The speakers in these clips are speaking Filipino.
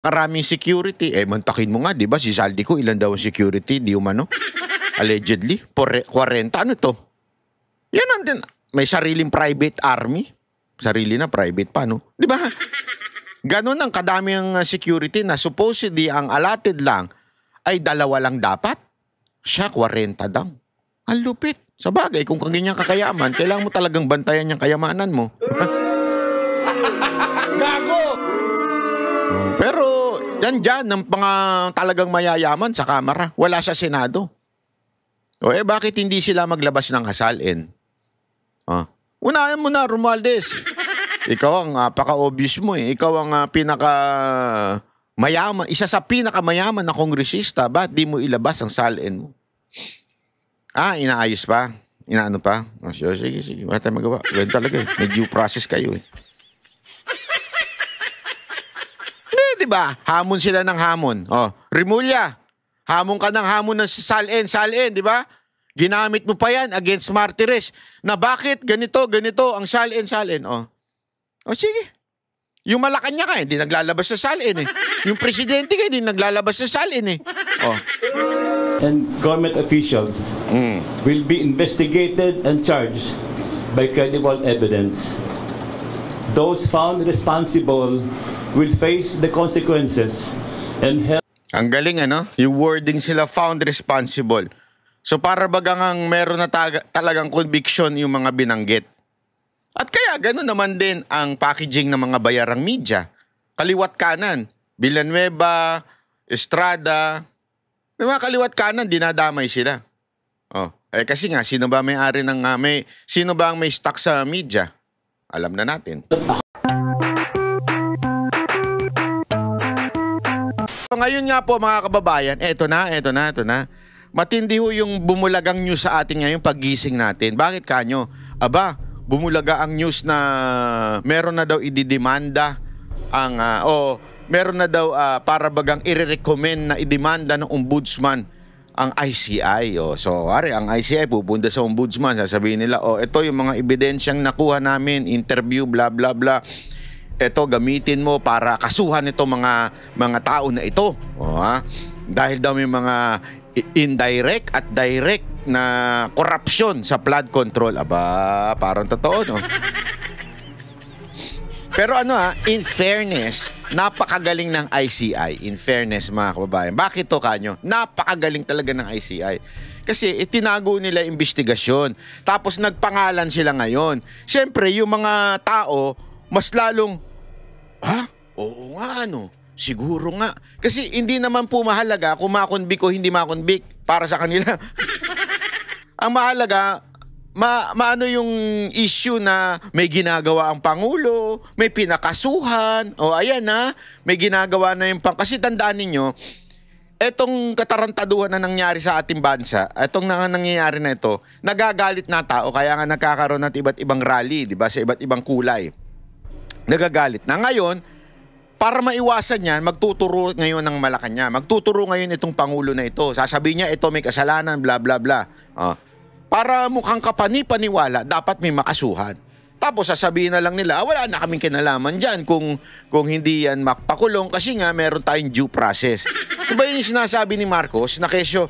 Karaming security. Mantakin mo nga, di ba? Si Saldico, ilan daw ang security? Di umano? Allegedly? 40? Ano to? Yan ang din. May sariling private army. Sarili na private pa, no? Di ba? Ganon ang kadaming security na supposedly ang allotted lang ay 2 lang dapat. Siya, 40 daw. Ang lupit. Sa bagay, kung kanyang kakayaman, kailangan mo talagang bantayan yung kayamanan mo. Gago! Pero, dyan ng mga talagang mayayaman sa Kamara. Wala sa Senado. Bakit hindi sila maglabas ng hasalin? Unahan mo na, Romualdez. Ikaw ang paka-obvious mo eh. Ikaw ang pinaka-mayaman. Isa sa pinaka-mayaman na kongresista. Ba't di mo ilabas ang salin mo? Inaayos pa? Inaano pa? Sige. Wala tayong magawa. Ganun talaga eh. May due process kayo eh. Diba? Hamon sila ng hamon. Rimulya, hamon ka ng hamon ng salin, di ba? Ginamit mo pa yan against Martires na bakit ganito ang salin. Sige. Yung Malacanang hindi naglalabas sa salin eh. Yung presidente hindi naglalabas sa salin eh. And government officials will be investigated and charged by credible evidence. Those found responsible will face the consequences and help. Ang galing yung wording sila, found responsible. So para bagang meron na talagang conviction yung mga binanggit. At kaya gano'n naman din ang packaging ng mga bayarang media. Kaliwat kanan, Villanueva, Estrada, may mga kaliwat kanan, dinadamay sila. Kasi nga, sino ba may-ari ng sino ba ang may stock sa media? Alam na natin. Ngayon nga po mga kababayan, eto na. Matindi ho yung bumulagang news sa atin ngayon paggising natin. Bakit kanyo? Bumulaga ang news na meron na daw ididemanda ang, meron na daw para bagang i-recommend na idemanda ng ombudsman ang ICI. Ang ICI pupunta sa ombudsman, sasabihin nila, ito yung mga ebidensyang nakuha namin, interview, bla bla bla. Ito, gamitin mo para kasuhan ito mga tao na ito. Dahil daw may mga indirect at direct na corruption sa flood control. Parang totoo, no? Pero in fairness, napakagaling ng ICI. In fairness, mga kababayan. Bakit to, kanyo? Napakagaling talaga ng ICI. Kasi itinago nila investigasyon. Tapos nagpangalan sila ngayon. Siyempre, yung mga tao, mas lalong, oo nga, siguro nga. Kasi hindi naman po mahalaga kung makonvict o hindi makonvict para sa kanila. Ang mahalaga, maano yung issue na may ginagawa ang Pangulo, may pinakasuhan, may ginagawa na yung kasi tandaan ninyo, etong katarantaduhan na nangyari sa ating bansa, etong nangyayari na ito, nagagalit na tao, kaya nga nagkakaroon ng iba't ibang rally, di ba, sa iba't ibang kulay. Nagagalit na ngayon, para maiwasan yan, magtuturo ngayon ng Malacanang. Magtuturo ngayon itong Pangulo na ito. Sasabihin niya, ito may kasalanan, bla bla bla. Para mukhang kapani-paniwala, dapat may makasuhan. Tapos sasabihin na lang nila, wala na kaming kinalaman dyan kung hindi yan mapakulong kasi nga meron tayong due process. Diba yung sinasabi ni Marcos na kesyo,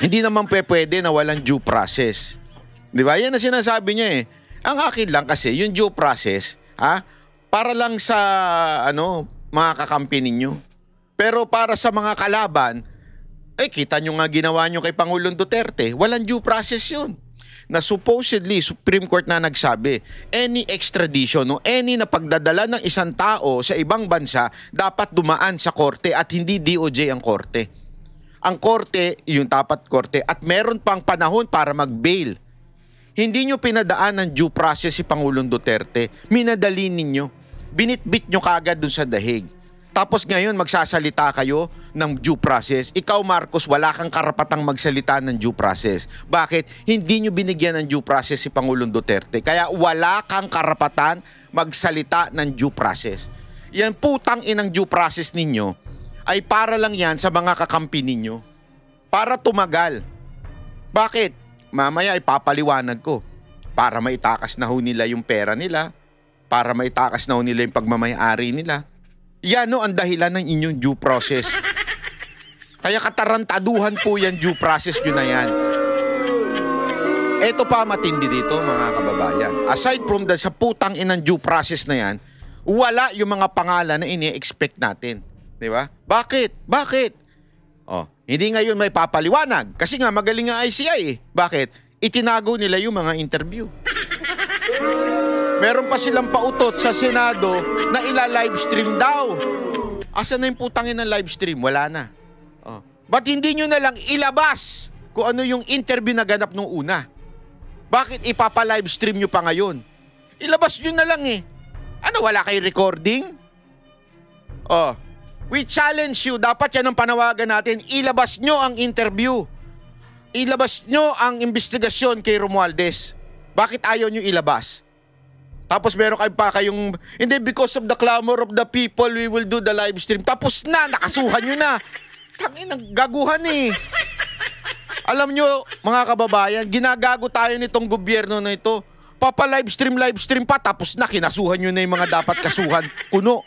hindi naman pwede na walang due process. Diba? Yan ang sinasabi niya eh. Ang akin lang kasi, yung due process, para lang sa mga kakampi ninyo. Pero para sa mga kalaban, kita nyo nga ginawa nyo kay Pangulong Duterte, walang due process yun. Na supposedly, Supreme Court na nagsabi, any extradition o any na pagdadala ng isang tao sa ibang bansa, dapat dumaan sa korte at hindi DOJ ang korte. Ang korte, yung tapat korte, at meron pang panahon para mag-bail. Hindi nyo pinadaan ng due process si Pangulong Duterte. Minadali ninyo. Binitbit nyo kagad dun sa dahig. Tapos ngayon magsasalita kayo ng due process. Ikaw, Marcos, wala kang karapatang magsalita ng due process. Bakit? Hindi nyo binigyan ng due process si Pangulong Duterte. Kaya wala kang karapatan magsalita ng due process. Yan putang inang due process ninyo ay para lang yan sa mga kakampi ninyo. Para tumagal. Bakit? Mamaya ipapaliwanag ko. Para maitakas na ho nila yung pera nila. Para maitakas na ho nila yung pagmamayari nila. Yan no, ang dahilan ng inyong due process. Kaya katarantaduhan po yan, due process nyo na yan. Ito pa matindi dito mga kababayan. Aside from sa putang inang due process na yan, wala yung mga pangalan na ini-expect natin. Di ba? Bakit? Bakit? Oh, hindi ngayon may papaliwanag. Kasi nga magaling ang ICI eh. Bakit? Itinago nila yung mga interview. Meron pa silang pautot sa Senado na ila-livestream daw. Asan na yung putangin ng livestream? Wala na. Oh. Ba't hindi nyo na lang ilabas kung ano yung interview na ganap nung una? Bakit ipapa-livestream nyo pa ngayon? Ilabas nyo na lang eh. Ano, wala kay recording? Oh, we challenge you. Dapat yan ang panawagan natin. Ilabas nyo ang interview. Ilabas nyo ang investigasyon kay Romualdez. Bakit ayaw nyo ilabas? Tapos meron kayo pa kayong, hindi, because of the clamor of the people, we will do the live stream. Tapos na, nakasuhan nyo na. Tangin, gaguhan eh. Alam nyo, mga kababayan, ginagago tayo nitong gobyerno na ito. Live stream pa, tapos na, kinasuhan nyo na yung mga dapat kasuhan. Kuno.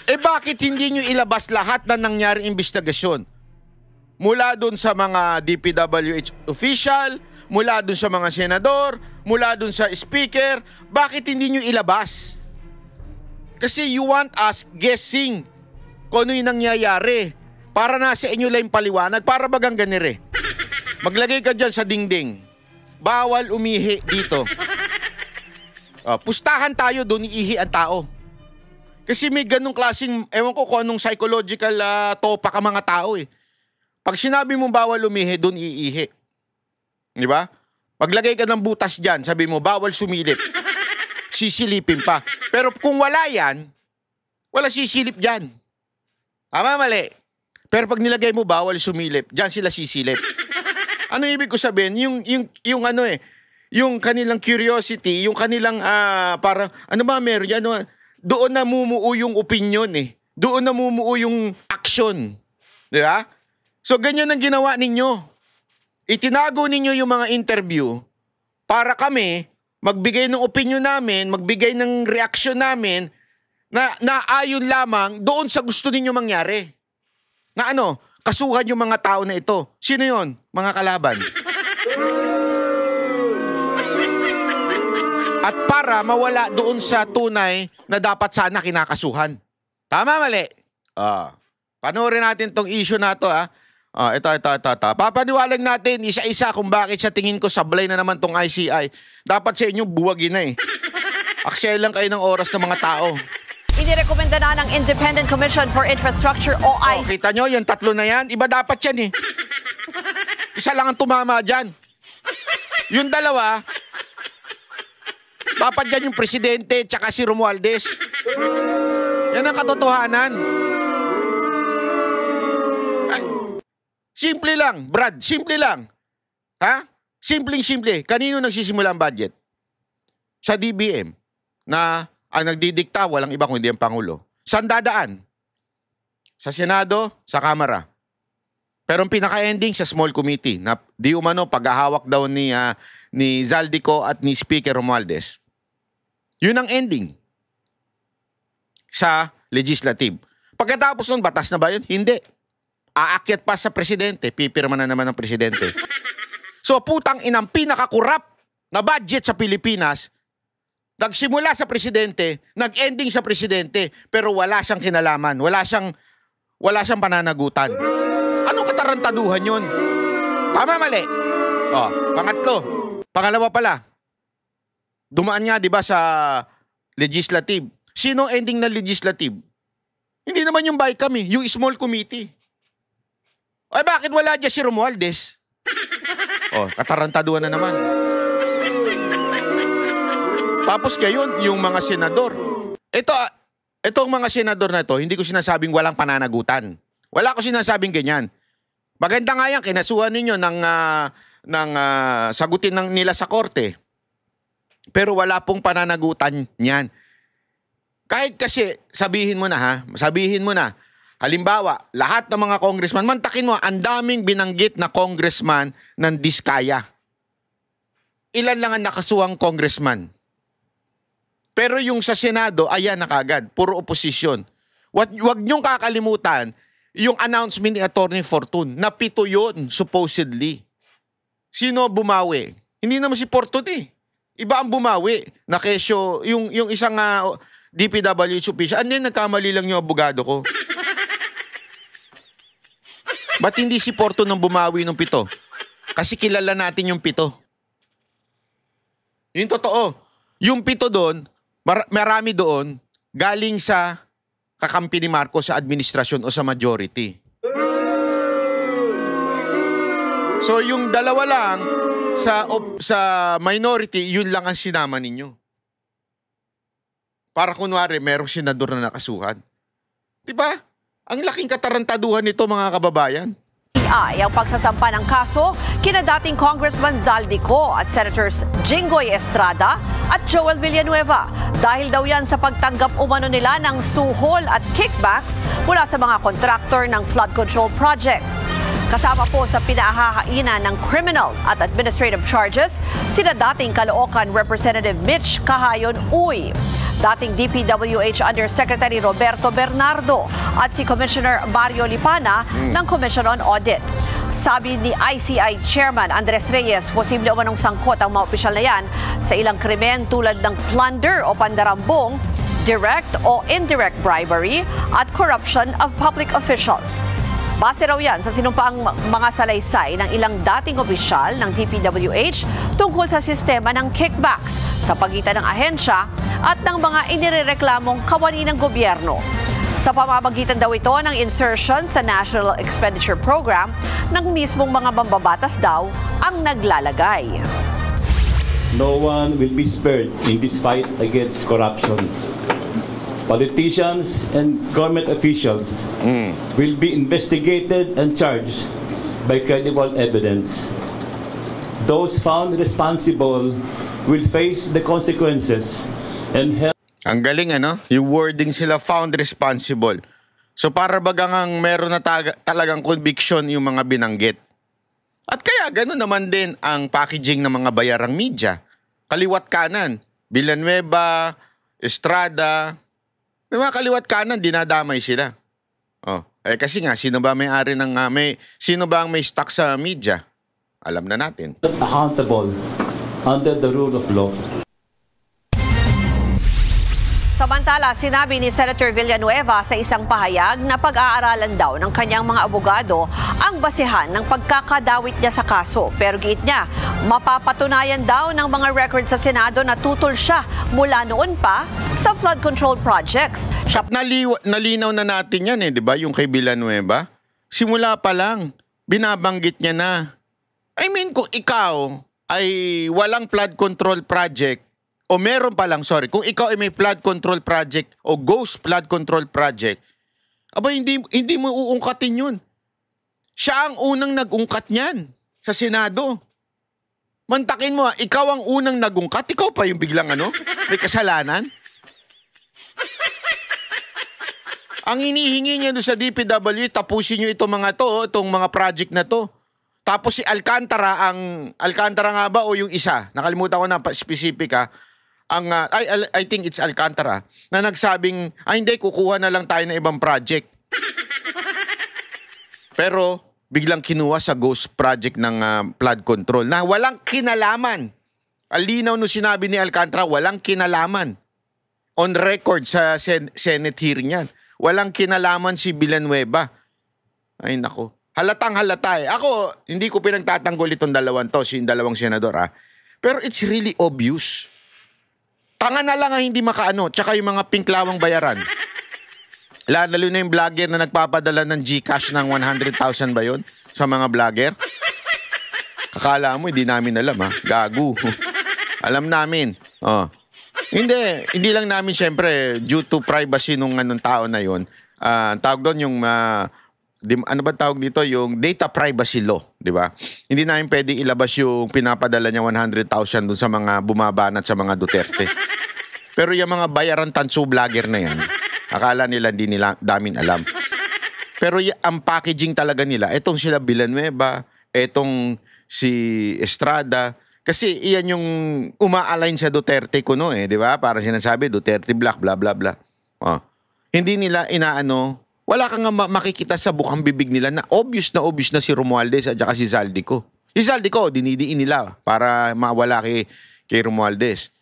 Eh bakit hindi nyo ilabas lahat na nangyaring investigasyon? Mula dun sa mga DPWH official, mula dun sa mga senador, mula dun sa speaker, bakit hindi nyo ilabas? Kasi you want us guessing kung ano yung nangyayari. Para na sa inyo lang yung paliwanag, para bagang ganire. Maglagay ka dyan sa dingding. Bawal umihi dito. Pustahan tayo, doon iihi ang tao. Kasi may ganong klaseng, ewan ko kung anong psychological topak ang mga tao eh. Pag sinabi mong bawal umihi, doon iihi. Di ba? Paglagay ka ng butas dyan, sabi mo, bawal sumilip. Sisilipin pa. Pero kung wala yan, wala sisilip dyan. Tama, mali. Pero pag nilagay mo, bawal sumilip, dyan sila sisilip. Ano ibig ko sabihin? Yung ano eh, yung kanilang curiosity, yung kanilang parang, ano ba meron yan? Ano, doon namumuo yung opinion eh. Doon namumuo yung action. Di ba? So, ganyan ang ginawa ninyo. Itinago ninyo yung mga interview para kami magbigay ng opinion namin, magbigay ng reaction namin na naayon lamang doon sa gusto ninyo mangyari. Na ano, kasuhan yung mga tao na ito. Sino yon? Mga kalaban. At para mawala doon sa tunay na dapat sana kinakasuhan. Tama, mali? Panoorin natin tong issue na to ito. Papaniwalag natin isa-isa kung bakit sa tingin ko sablay na naman tong ICI. Dapat sa inyo buwagin na eh. Aksaya lang kayo ng oras ng mga tao. Inirekomenda na ng Independent Commission for Infrastructure o ICI. Kita nyo, yung tatlo na yan, iba dapat yan eh. Isa lang ang tumama dyan. Yung dalawa, dapat dyan yung presidente tsaka si Romualdez. Yan ang katotohanan. Ay, simple lang, Brad, simple lang. Ha? Simpleng-simple. Kanino nagsisimula ang budget? Sa DBM na ang nagdidikta, walang iba kundi ang Pangulo. Saan dadaan? Sa Senado, sa Kamara. Pero ang pinaka-ending sa small committee na di umano paghahawak daw ni Zaldico at ni Speaker Romualdez. Yun ang ending sa legislative. Pagkatapos nun, batas na ba yun? Hindi. Aakyat pa sa presidente, pipirma na naman ng presidente. So putang inang pinaka-kurap na budget sa Pilipinas, nagsimula sa presidente, nag-ending sa presidente, pero wala siyang kinalaman, wala siyang pananagutan. Anong katarantaduhan yun? Tama, mali? Pangatlo. Pangalawa pala. Dumaan nga, di ba, sa legislative. Sino ending na legislative? Hindi naman yung BICAM eh, yung small committee. Ay, bakit wala dyan si Romualdez? Katarantaduhan na naman. Tapos ngayon, yung mga senador. Itong mga senador na ito, hindi ko sinasabing walang pananagutan. Wala ko sinasabing ganyan. Maganda nga yan, kinasuhan ninyo ng sagutin nila sa korte. Pero wala pong pananagutan niyan. Kahit kasi, sabihin mo na, halimbawa, lahat ng mga congressman, mantakin mo, ang daming binanggit na congressman ng Diskaya. Ilan lang ang nakasuhang congressman? Pero yung sa Senado, ayan na kagad, puro oposisyon. Wag niyong kakalimutan yung announcement ni Atty. Fortun na 7 yun, supposedly. Sino bumawi? Hindi naman si Fortun eh. Iba ang bumawi. Na kesyo, yung isang DPWH official, nagkamali lang yung abogado ko. Ba't hindi si Fortun ang bumawi ng 7? Kasi kilala natin yung 7. Yung totoo. Yung 7 doon, marami doon, galing sa kakampi ni Marcos sa administrasyon o sa majority. So yung dalawa lang sa minority, yun lang ang sinama ninyo. Para kunwari, merong senador na nakasuhan. Diba? Ang laking katarantaduhan nito, mga kababayan. Ang pagsasampa ng kaso kina dating Congressman Zaldico at Senators Jinggoy Estrada at Joel Villanueva dahil daw yan sa pagtanggap umano nila ng suhol at kickbacks mula sa mga kontraktor ng flood control projects. Kasama po sa pinahahainan ng criminal at administrative charges sina dating Caloocan Representative Mitch Cahayon Uy, dating DPWH Undersecretary Roberto Bernardo at si Commissioner Mario Lipana ng Commission on Audit. Sabi ni ICI Chairman Andres Reyes, posible umanong sangkot ang mga opisyal na yan sa ilang krimen tulad ng plunder o pandarambong, direct o indirect bribery at corruption of public officials. Base raw yan sa sinumpaang mga salaysay ng ilang dating opisyal ng DPWH tungkol sa sistema ng kickbacks sa pagitan ng ahensya at ng mga inirereklamong kawani ng gobyerno. Sa pamamagitan daw ito ng insertion sa National Expenditure Program ng mismong mga mambabatas daw ang naglalagay. No one will be spared in this fight against corruption. Politicians and government officials will be investigated and charged by credible evidence. Those found responsible will face the consequences and help. Ang galing yung wording sila, found responsible. So para bagang meron na talagang conviction yung mga binanggit. At kaya gano'n naman din ang packaging ng mga bayarang media. Kaliwat kanan, Villanueva, Estrada, may mga kaliwat kanan, dinadamay sila. Kasi nga, sino ba may-ari ng sino ba ang may stock sa media? Alam na natin. Accountable under the rule of law. Samantala, sinabi ni Senator Villanueva sa isang pahayag na pag-aaralan daw ng kanyang mga abogado ang basehan ng pagkakadawit niya sa kaso. Pero giit niya, mapapatunayan daw ng mga records sa Senado na tutol siya mula noon pa sa flood control projects. Nalinaw na natin yan di ba? Yung kay Villanueva. Simula pa lang, binabanggit niya na. I mean, kung ikaw ay walang flood control project, o meron pa lang, kung ikaw ay may flood control project o ghost flood control project, hindi mo uungkatin yun. Siya ang unang nag-ungkat niyan sa Senado. Mantakin mo, ikaw ang unang nag-ungkat, ikaw pa yung biglang may kasalanan. Ang hinihingi niya doon sa DPW, tapusin niyo itong mga project na to. Tapos si Alcantara nga ba o yung isa? Nakalimutan ko na specific I think it's Alcantara na nagsabing, hindi, kukuha na lang tayo ng ibang project. Pero biglang kinuha sa ghost project ng flood control na walang kinalaman. Alinaw no sinabi ni Alcantara, walang kinalaman. On record sa Senate hearing yan. Walang kinalaman si Villanueva. Ay nako. Halatang halata Ako, hindi ko pinagtatanggol itong dalawang senador Pero it's really obvious. Tanga na lang ang hindi makaano, tsaka yung mga pinklawang bayaran. Lalo na yung vlogger na nagpapadala ng GCash ng 100,000 ba yun? Sa mga vlogger? Kakala mo, hindi namin alam Gago. Alam namin. Hindi lang namin syempre, due to privacy nung tao na yun. Tawag doon yung, ano ba tawag dito? Yung data privacy law, di ba? Hindi namin pwede ilabas yung pinapadala niya 100,000 dun sa mga bumabanat sa mga Duterte. Pero yung mga bayaran tanso vlogger na yan, akala nila hindi nila damin alam. Pero ang packaging talaga nila, etong sila Villanueva, etong si Estrada, Kasi iyan yung uma-align sa Duterte kuno di ba? Para sinasabi, Duterte Black, bla bla bla. Hindi nila inaano, wala kang makikita sa bukang bibig nila na obvious na si Romualdez at saka si Zaldico. Si Zaldico, dinidiin nila para mawala kay Romualdez.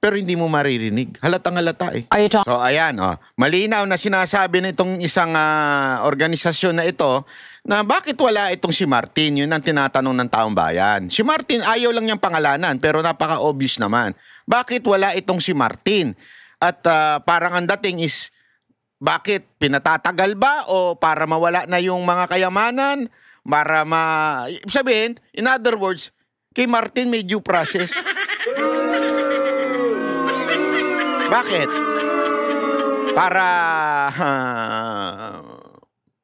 Pero hindi mo maririnig. Halatang halata So ayan, malinaw na sinasabi na itong isang organisasyon na ito na bakit wala itong si Martin. Yun ang tinatanong ng taong bayan. Si Martin, ayaw lang niyang pangalanan pero napaka-obvious naman. Bakit wala itong si Martin? At parang ang dating is, bakit? Pinatatagal ba o para mawala na yung mga kayamanan? Para sabihin, in other words, kay Martin may due process. Bakit? Para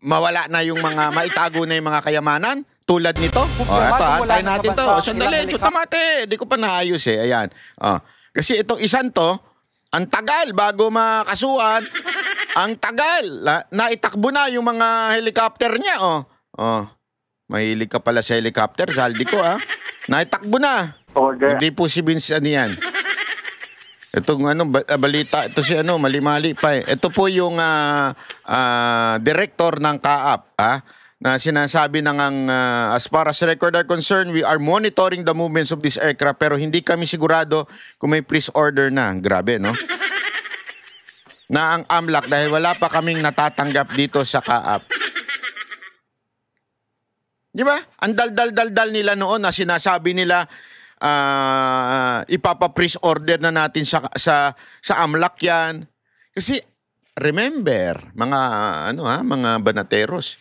mawala na yung maitago na yung mga kayamanan? Tulad nito? Ito tayo natin to. Sandali, tamate. Di ko pa naayos Ayan. Kasi itong isan to, ang tagal bago makasuhan. Ang tagal. Naitakbo na yung mga helicopter niya. Mahilig ka pala sa helicopter, Zaldico Naitakbo na. Order. Hindi po si Vince yan. Itong balita, ito si mali-mali pa Ito po yung director ng CAAP, na sinasabi as far as record are concerned, we are monitoring the movements of this aircraft pero hindi kami sigurado kung may freeze order na. Grabe, no? Na ang AMLAC dahil wala pa kaming natatanggap dito sa CAAP. Di ba? Ang dal-dal nila noon na sinasabi nila ipapa-freeze order na natin sa AMLAC yan. Kasi remember, mga banateros,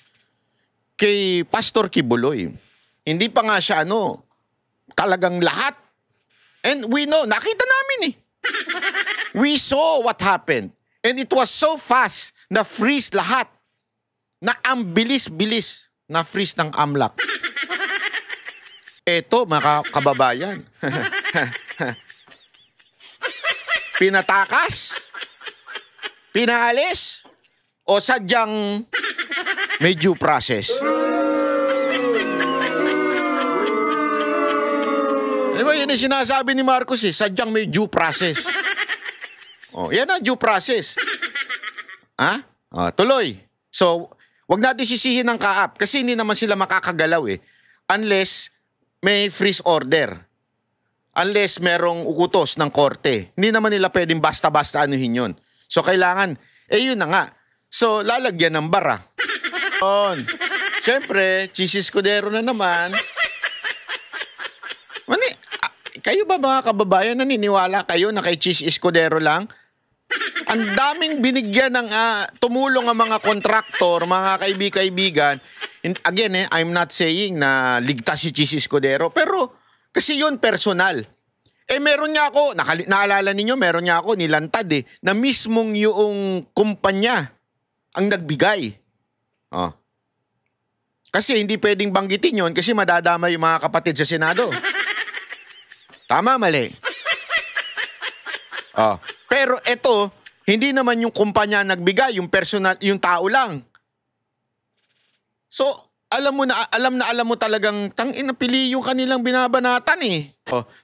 kay Pastor Kibuloy, hindi pa nga siya talagang lahat. And we know, nakita namin We saw what happened. And it was so fast na freeze lahat. Na ang bilis-bilis na freeze ng AMLAC. Eto, mga kababayan. Pinatakas? Pinaalis? O sadyang may due process? Di ba, yun yung sinasabi ni Marcos sadyang may due process. Yan ang due process. Tuloy. So, wag natin sisihin ng CAAP kasi hindi naman sila makakagalaw unless may freeze order. Unless merong ukutos ng korte. Hindi naman nila pwedeng basta-basta anuhin yun. So, kailangan, yun na nga. So, lalagyan ng bara. Siyempre, Chis Escudero na naman. Kayo ba mga kababayan naniniwala kayo na kay Chis Escudero lang? Ang daming binigyan ng tumulong ang mga kontraktor, mga kaibigan. Again, I'm not saying na ligtas si Chis Escudero, pero kasi yun personal. Meron niya ako, naalala ninyo, meron niya ako nilantad na mismong yung kumpanya ang nagbigay. Kasi hindi pwedeng banggitin yun kasi madadama yung mga kapatid sa Senado. Tama, mali. Pero ito, hindi naman yung kumpanya nagbigay, yung personal, yung tao lang. So, alam mo talagang pili yung kanilang binabanatan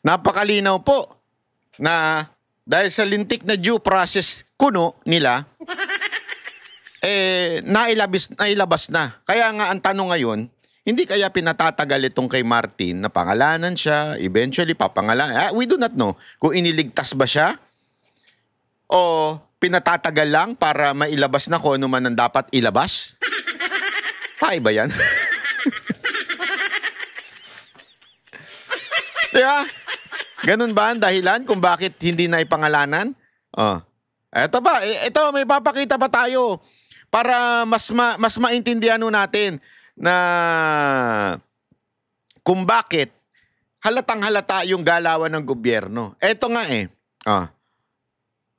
napakalinaw po na dahil sa lintik na due process kuno nila, nailabas na. Kaya nga ang tanong ngayon, hindi kaya pinatatagal itong kay Martin na pangalanan siya, eventually papangalanan. We do not know kung iniligtas ba siya o pinatatagal lang para mailabas na kung ano man ang dapat ilabas. Ba yan? Diba? Ganun ba ang dahilan kung bakit hindi na ipangalanan? Eto ba? Ito, may papakita pa tayo para mas maintindihan natin na kung bakit halatang halata yung galawan ng gobyerno. Eto nga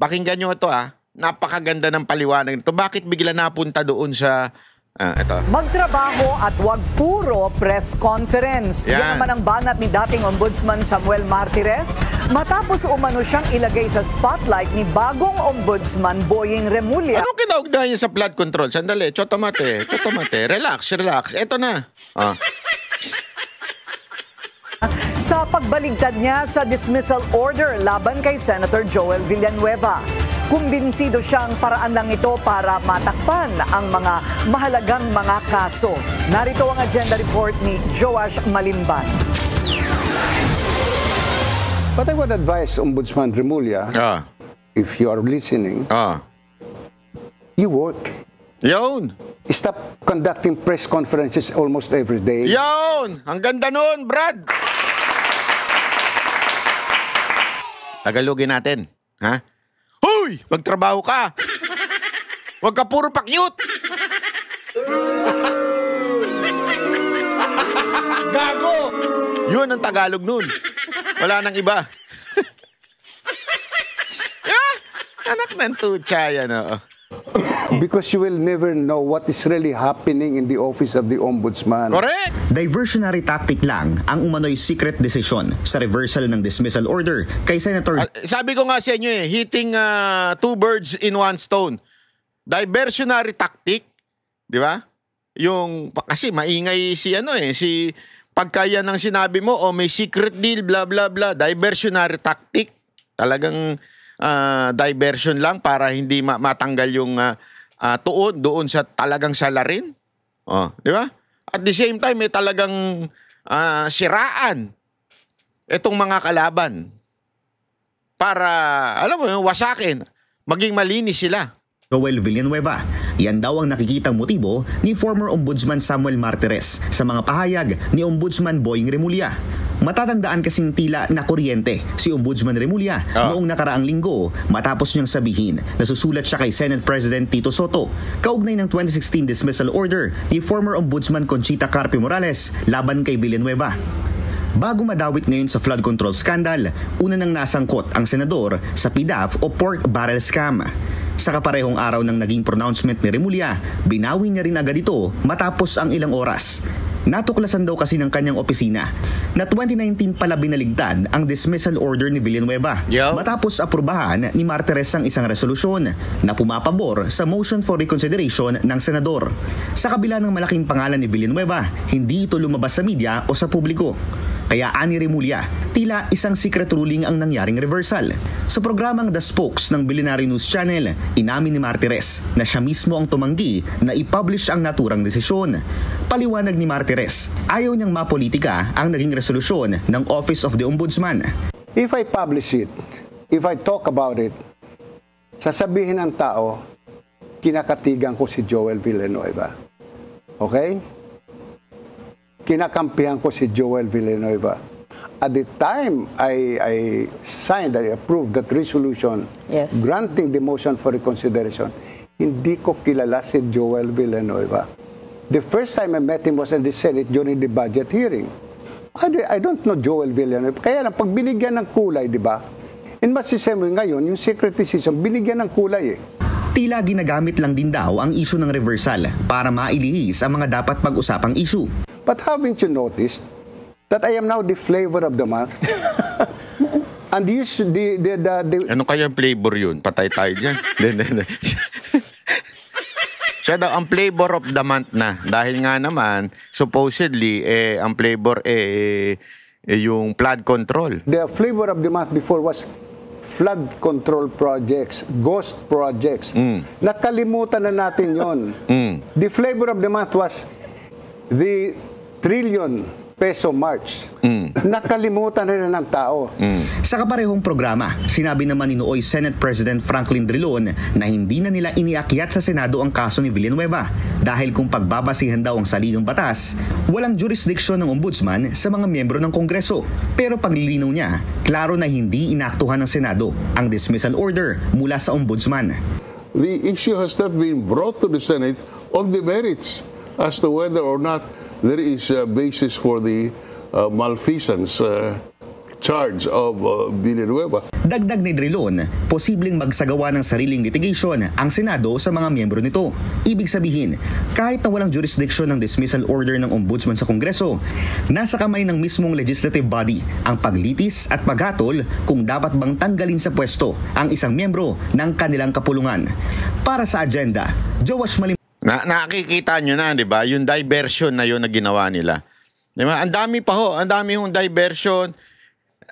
pakinggan nyo ito napakaganda ng paliwanag nito. Bakit bigla napunta doon sa ito. Magtrabaho at wag puro press conference. Yan naman ang banat ni dating Ombudsman Samuel Martires matapos umano siyang ilagay sa spotlight ni bagong Ombudsman Boying Remulla. Anong kinaugnayan niya sa flood control? Sandali, chotomate. Relax. Ito na. sa pagbaligtad niya sa dismissal order laban kay Senator Joel Villanueva. Kumbinsido siyang paraan lang ito para matakpan ang mga mahalagang mga kaso. Narito ang agenda report ni Joash Malimban. But I would advise Ombudsman Remulla, if you are listening, you work. Yun! Stop conducting press conferences almost every day. Yun! Ang ganda nun, Brad! Tagalogin natin. Ha? Hoy! Magtrabaho ka! Huwag ka puro pa-cute! Gago! Yun ang Tagalog nun. Wala nang iba. Anak ng tutsa yan, Because you will never know what is really happening in the office of the Ombudsman. Correct! Diversionary tactic lang ang umano'y secret decision sa reversal ng dismissal order kay Senator... Sabi ko nga sa inyo hitting two birds in one stone. Diversionary tactic, di ba? Yung, kasi maingay si si pagka yan ang sinabi mo, may secret deal, blah blah blah, diversionary tactic. Talagang diversion lang para hindi matanggal yung tuon doon sa talagang salarin. Di ba? At the same time, may talagang siraan itong mga kalaban para, alam mo, wasakin, maging malinis sila. Joel Villanueva. Yan daw ang nakikitang motibo ni former Ombudsman Samuel Martires sa mga pahayag ni Ombudsman Boying Remulla. Matatandaan kasing tila na kuryente si Ombudsman Remulla noong nakaraang linggo matapos niyang sabihin na susulat siya kay Senate President Tito Soto kaugnay ng 2016 dismissal order ni former Ombudsman Conchita Carpio Morales laban kay Villanueva. Bago madawit ngayon sa flood control scandal, una nang nasangkot ang senador sa PDAF o pork barrel scam. Sa kaparehong araw ng naging pronouncement ni Remulla, binawi niya rin agad ito matapos ang ilang oras. Natuklasan daw kasi ng kanyang opisina na 2019 pala binaligtad ang dismissal order ni Villanueva matapos aprubahan ni Martires ang isang resolusyon na pumapabor sa motion for reconsideration ng senador. Sa kabila ng malaking pangalan ni Villanueva, hindi ito lumabas sa media o sa publiko. Kaya ani Remulla, tila isang secret ruling ang nangyaring reversal. Sa programang The Spokes ng Billionaire News Channel, inamin ni Martires na siya mismo ang tumanggi na i-publish ang naturang desisyon. Paliwanag ni Martires, ayaw niyang mapolitika ang naging resolusyon ng Office of the Ombudsman. If I publish it, if I talk about it, sasabihin ng tao, kinakatigan ko si Joel Villanueva. Okay? Kinakampihan ko si Joel Villanueva. At the time I signed, I approved that resolution granting the motion for reconsideration, hindi ko kilala si Joel Villanueva. The first time I met him was in the Senate during the budget hearing. I don't know Joel Villanueva. Kaya lang, pag binigyan ng kulay, di ba? In masisemo ngayon, yung secret decision, binigyan ng kulay Tila ginagamit lang din daw ang issue ng reversal para mailihis ang mga dapat pag-usapang issue. But haven't you noticed that I am now the flavor of the month? And ano kayang flavor yun? Patay tayo dyan. Siya daw ang flavor of the month na. Dahil nga naman, supposedly, ang flavor yung flood control. The flavor of the month before was flood control projects, ghost projects. Nakalimutan na natin yon. The flavor of the month was the trillion peso march. Nakalimutan na rin ng tao. Sa kaparehong programa, sinabi naman ni Nooy Senate President Franklin Drilon na hindi na nila iniakyat sa Senado ang kaso ni Villanueva dahil kung pagbabasihan daw ang saligang batas, walang jurisdiksyon ng ombudsman sa mga miyembro ng Kongreso. Pero paglilinaw niya, klaro na hindi inaktuhan ng Senado ang dismissal order mula sa ombudsman. The issue has not been brought to the Senate on the merits as to whether or not there is a basis for the malfeasance charge of Villanueva. Dagdag ni Drilon, posibleng magsagawa ng sariling litigation ang Senado sa mga miyembro nito. Ibig sabihin, kahit na walang jurisdiction ng dismissal order ng ombudsman sa Kongreso, nasa kamay ng mismong legislative body ang paglitis at paghatol kung dapat bang tanggalin sa pwesto ang isang miyembro ng kanilang kapulungan. Para sa agenda, Joash Malim. Nakikita nyo na, di ba? Yung diversion na yun na ginawa nila. Diba? Ang dami hong diversion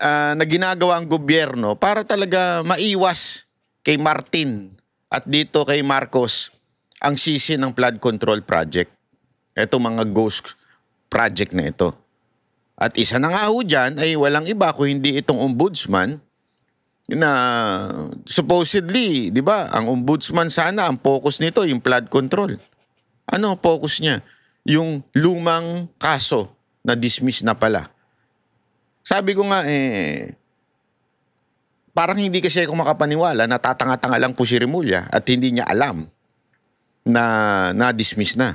na ginagawa ang gobyerno para talaga maiwas kay Martin at dito kay Marcos ang sisi ng flood control project. Ito mga ghost project na ito. At isa na nga ho dyan ay walang iba kung hindi itong ombudsman na supposedly, di ba, ang ombudsman sana, ang focus nito, yung flood control. Ano ang focus niya? Yung lumang kaso na dismiss na pala. Sabi ko nga, parang hindi kasi ako makapaniwala na tatanga-tanga lang po si Remulla at hindi niya alam na na-dismiss na.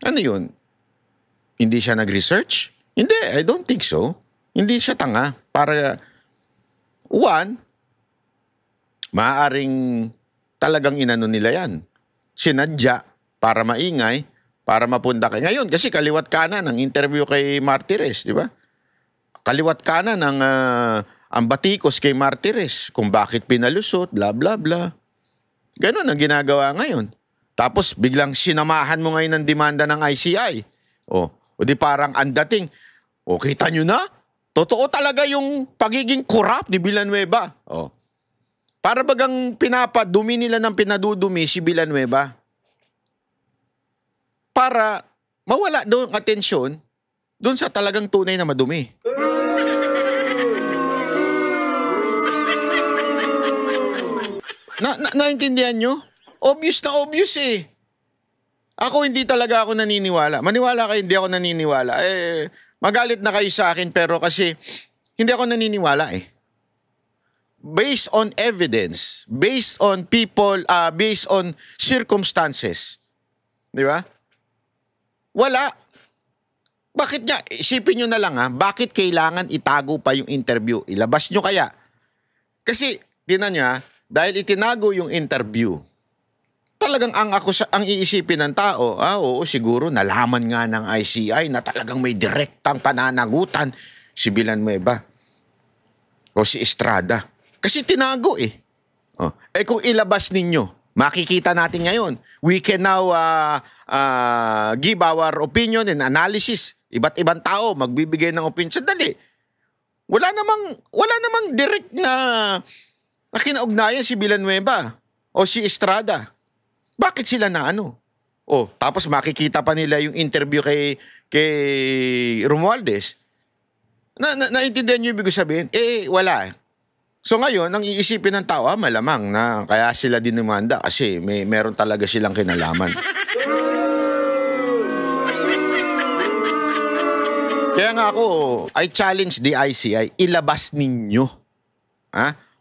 Ano yun? Hindi siya nag-research? Hindi, I don't think so. Hindi siya tanga. Para, one, maaaring talagang inano nila yan. Sinadya para maingay, para mapunda kay. Ngayon, kasi kaliwat kanan ang interview kay Martires, di ba? Kaliwat kanan ang batikos kay Martires kung bakit pinalusot, bla bla bla. Ganon ang ginagawa ngayon. Tapos biglang sinamahan mo ngayon ng demanda ng ICI. O di parang ang dating, kita nyo na? Totoo talaga yung pagiging corrupt ni Villanueva. Para bagang pinapadumi nila ng pinadudumi si Villanueva. Para mawala doon ang atensyon doon sa talagang tunay na madumi. Naintindihan nyo? Obvious na obvious eh. Ako hindi talaga ako naniniwala. Maniwala kayo, hindi ako naniniwala. Magalit na kayo sa akin pero kasi hindi ako naniniwala eh. Based on evidence, based on people, based on circumstances. Di ba? Wala. Bakit nga? Isipin nyo na lang bakit kailangan itago pa yung interview? Ilabas nyo kaya? Kasi, tinan nyo dahil itinago yung interview, talagang ang iisipin ng tao, oo, siguro nalaman nga ng ICI na talagang may direktang pananagutan si Villanueva o si Estrada. Kasi tinago eh. Kung ilabas ninyo, makikita natin ngayon. We can now give our opinion and analysis. Iba't ibang tao magbibigay ng opinion. Sandali. Wala namang direct na kinaugnayan si Villanueva o si Estrada. Bakit sila na ano? Tapos makikita pa nila yung interview kay Romualdez. Naintindihan niyo ibig sabihin? Wala. So ngayon, ang iisipin ng tao, malamang na kaya sila dinimanda kasi meron talaga silang kinalaman. Kaya nga ako, I challenge the ICI, ilabas ninyo.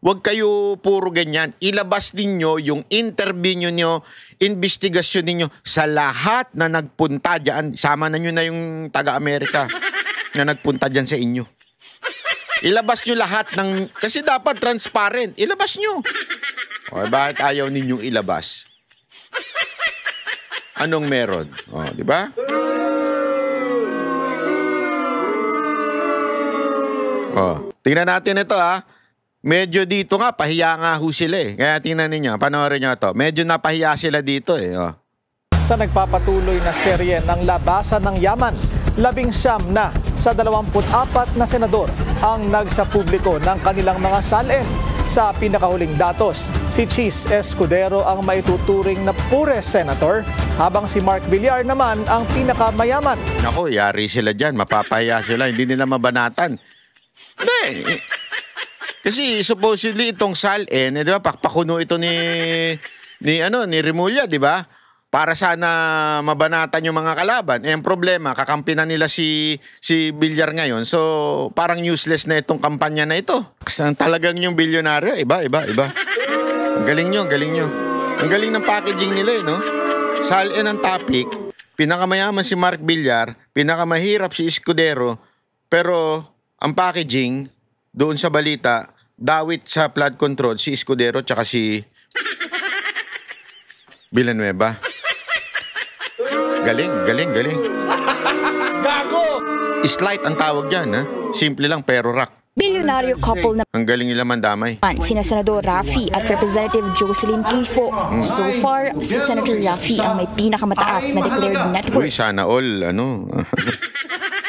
Huwag kayo puro ganyan. Ilabas ninyo yung interview nyo, investigasyon ninyo sa lahat na nagpunta dyan. Sama na nyo na yung taga-Amerika na nagpunta dyan sa inyo. Ilabas nyo lahat ng... Kasi dapat transparent. Ilabas nyo. Bakit ayaw ninyong ilabas? Anong meron? Di ba? Tingnan natin ito Medyo dito nga, pahiya nga ho sila eh. Kaya tingnan ninyo, panoorin nyo ito. Medyo napahiya sila dito eh. Sa nagpapatuloy na serye ng Labasan ng Yaman, 19 na sa 24 na senador ang nagsapubliko ng kanilang mga salin. Sa pinakahuling datos, si Chis Escudero ang maituturing na poorest senator, habang si Mark Villar naman ang pinakamayaman. Ako, yari sila dyan. Mapapahiya sila. Hindi nila mabanatan. Hindi. Kasi supposedly itong salin, di ba, pakpakuno ito ni Remulla, di ba? Para sana mabanatan yung mga kalaban. Ang problema, kakampi na nila si Villar ngayon. So, parang useless na itong kampanya na ito. Kasi talagang yung bilyonaryo, iba. Ang galing nyo. Ang galing ng packaging nila, no? Salin ang topic, pinakamayaman si Mark Villar, pinakamahirap si Escudero, pero ang packaging, doon sa balita, dawit sa flood control, si Escudero tsaka si Villanueva. Galing. Gago! Slight ang tawag dyan, Simple lang pero rock. Bilyonaryo couple na ang galing nila mandamay. sina Senador Raffy at Representative Jocelyn Tulfo. So far, si Senator Raffy ang may pinakamataas na declared net worth. Uy, sana all,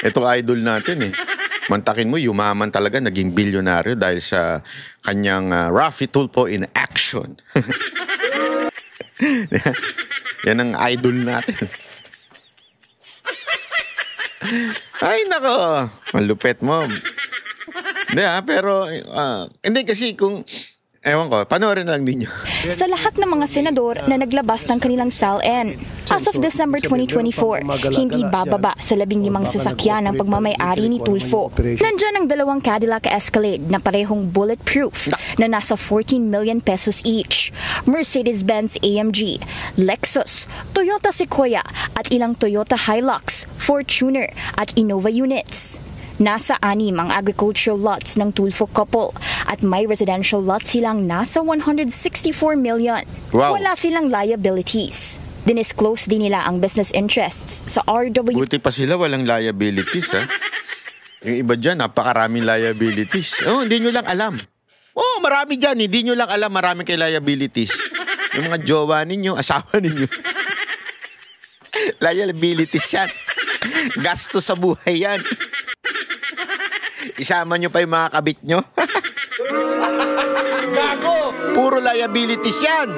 Ito idol natin eh. Mantakin mo, yumaman talaga, naging bilyonaryo dahil sa kanyang Raffy Tulfo in action. Yan ang idol natin. Ay, nako. Malupet mo. Hindi pero hindi kasi kung ewan ko, panoorin lang ninyo. Sa lahat ng mga senador na naglabas ng kanilang SALN. As of December 2024, hindi bababa sa 15 sasakyan ng pagmamay-ari ni Tulfo. Nandyan ang 2 Cadillac Escalade na parehong bulletproof na nasa 14 million pesos each. Mercedes-Benz AMG, Lexus, Toyota Sequoia at ilang Toyota Hilux, Fortuner at Innova units. Nasa 6 ang agricultural lots ng Tulfo couple at may residential lots silang nasa 164 million. Wow. Wala silang liabilities. Dinisclose din nila ang business interests sa RW. Buti pa sila walang liabilities, ha? Yung iba dyan, napakaraming liabilities. Hindi nyo lang alam. Marami dyan, hindi nyo lang alam, marami kay liabilities. Yung mga jowa ninyo, asawa ninyo. Liabilities yan. Gasto sa buhay yan. Isama nyo pa yung mga kabit nyo. Gago! Puro liabilities yan.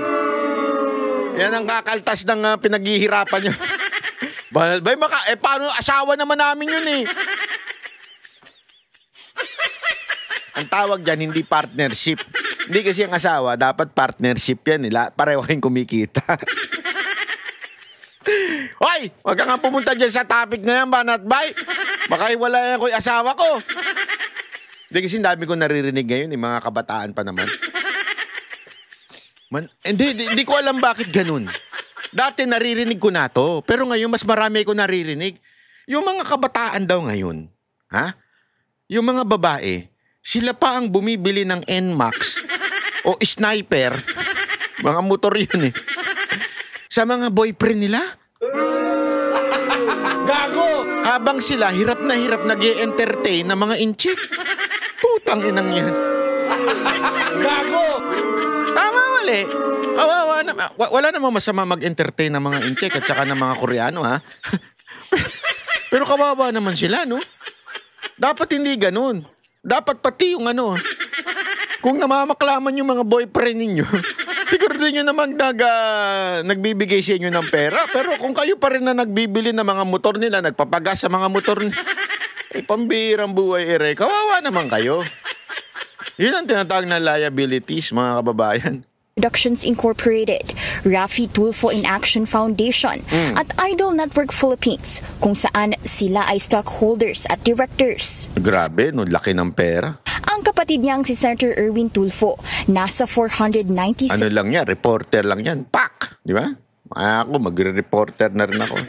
Yan ang kakaltas ng pinaghihirapan nyo. Paano? Asawa naman namin yun eh. Ang tawag dyan, hindi partnership. Hindi kasi ang asawa, dapat partnership yan. Pareho kayong kumikita. Hoy! Huwag ka nga pumunta dyan sa topic na yan, Banat Bay. Baka wala yan ko yung asawa ko. Hindi kasi dami ko naririnig ngayon, mga kabataan pa naman. Hindi ko alam bakit ganun. Dati naririnig ko na to, pero ngayon mas marami ko naririnig. Yung mga kabataan daw ngayon, yung mga babae, sila pa ang bumibili ng NMAX o Sniper, mga motor yun eh, sa mga boyfriend nila. Gago! Habang sila hirap na nag-e-entertain ng mga inchik. Putang inang yan. Gago! Tama, mali. Kawawa na. Wala namang masama mag-entertain ng mga inchik at saka ng mga Koreano, ha? Pero kawawa naman sila, no? Dapat hindi ganun. Dapat pati yung kung namamaklaman yung mga boyfriend ninyo, siguro nyo naman nagbibigay sa inyo ng pera. Pero kung kayo pa rin na nagbibili ng mga motor nila, nagpapagas sa mga motor nila, pambirang buhay kawawa naman kayo. Yun ang tinatawag na liabilities, mga kababayan. Productions Incorporated, Raffy Tulfo in Action Foundation at Idol Network Philippines kung saan sila ay stockholders at directors. Grabe, laki ng pera. Ang kapatid niyang si Senator Erwin Tulfo, nasa 496... Ano lang yan, reporter lang yan. Pak! Di ba? Ako, magre-reporter na rin ako.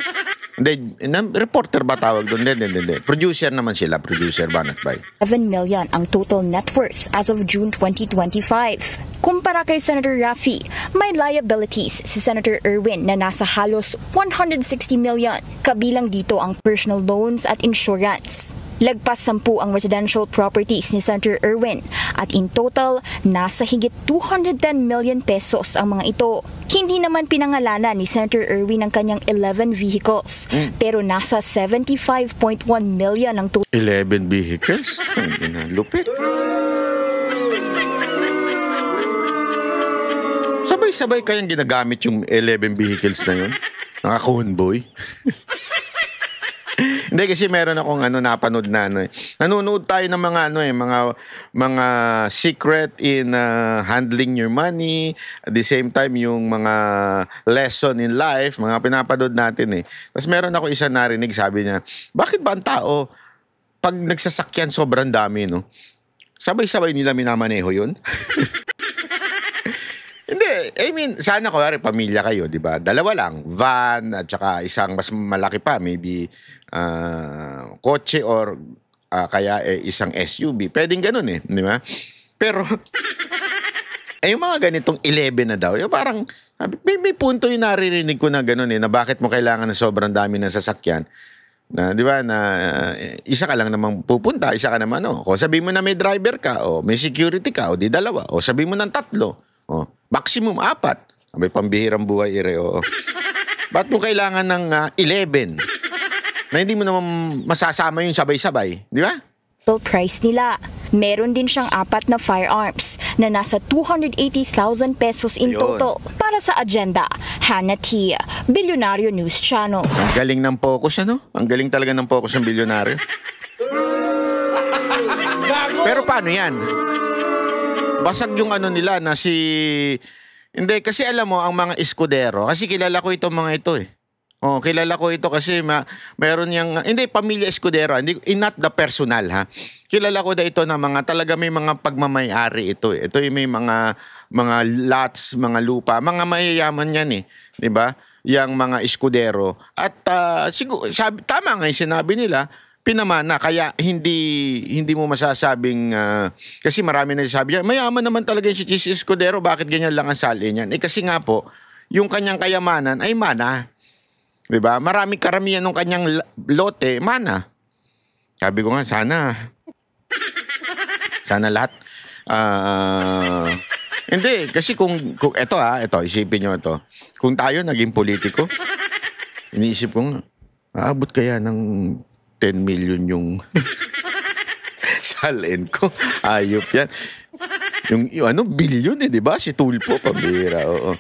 Hindi, reporter ba tawag doon? Hindi. Producer naman sila, producer Banat Bay. 7 million ang total net worth as of June 2025. Kumpara kay Senator Raffy, may liabilities si Senator Erwin na nasa halos 160 million. Kabilang dito ang personal loans at insurance. Lagpas 10 ang residential properties ni Senator Erwin at in total, nasa higit 210 million pesos ang mga ito. Hindi naman pinangalanan ni Senator Erwin ang kanyang 11 vehicles, pero nasa 75.1 million ang total. 11 vehicles? Lupit. Sabay-sabay kayang ginagamit yung 11 vehicles na yun? Naka-convoy? Hindi kasi meron akong napanood na nanonood tayo ng mga mga secret in handling your money, at the same time yung mga lesson in life, mga pinapanood natin eh. Tapos meron ako isa narinig, sabi niya, bakit ba ang tao pag nagsasakyan sobrang dami, no? Sabay-sabay nila minamaneho yun? Hindi, I mean, sana pamilya kayo, di ba? Dalawa lang, van at saka isang mas malaki pa, maybe kotse or kaya isang SUV. Pwedeng ganun eh, di ba? Pero, yung mga ganitong 11 na daw, yung parang, may punto yung naririnig ko na ganun eh, na bakit mo kailangan ng sobrang dami ng sasakyan. Na, di ba, na isa ka lang namang pupunta, isa ka naman, o sabihin mo na may driver ka, o may security ka, o di dalawa, o sabihin mo ng 3, o maximum 4. May pambihirang buhay o. Ba't mo kailangan ng 11? na hindi mo naman masasama yung sabay-sabay. Di ba? Price nila. Meron din siyang 4 na firearms na nasa 280,000 pesos in total. Para sa agenda, Hannah T, Bilyonaryo News Channel. Ang galing ng focus, ano? Ang galing talaga ng focus ng bilyonaryo. Pero paano yan? Basag yung ano nila na si... Hindi, kasi alam mo, ang mga Escudero, kasi kilala ko itong mga ito eh. Oh, kilala ko ito kasi mayroon yang hindi pamilya Escudero, hindi not the personal ha. Kilala ko ito na mga talaga may mga pagmamay-ari ito eh. Ito yung may mga lots, mga lupa, mga mayayaman yan eh, 'di ba? Yang mga Escudero at siguro tama nga 'yung sinabi nila, pinamana kaya hindi mo masasabing kasi marami na sabi niya, mayaman naman talaga si Chis Escudero, bakit ganyan lang ang salin niyan? Eh kasi nga po, yung kanyang kayamanan ay mana. Diba? Maraming karamihan ng kanyang lote, mana. Sabi ko nga, sana lahat. Hindi, kasi kung ito isipin nyo ito. Kung tayo naging politiko, iniisip ko nga, aabot kaya ng 10 million yung salin ko. Ayop yan. Yung billion eh, di ba? Si Tulpo, pambira, oo.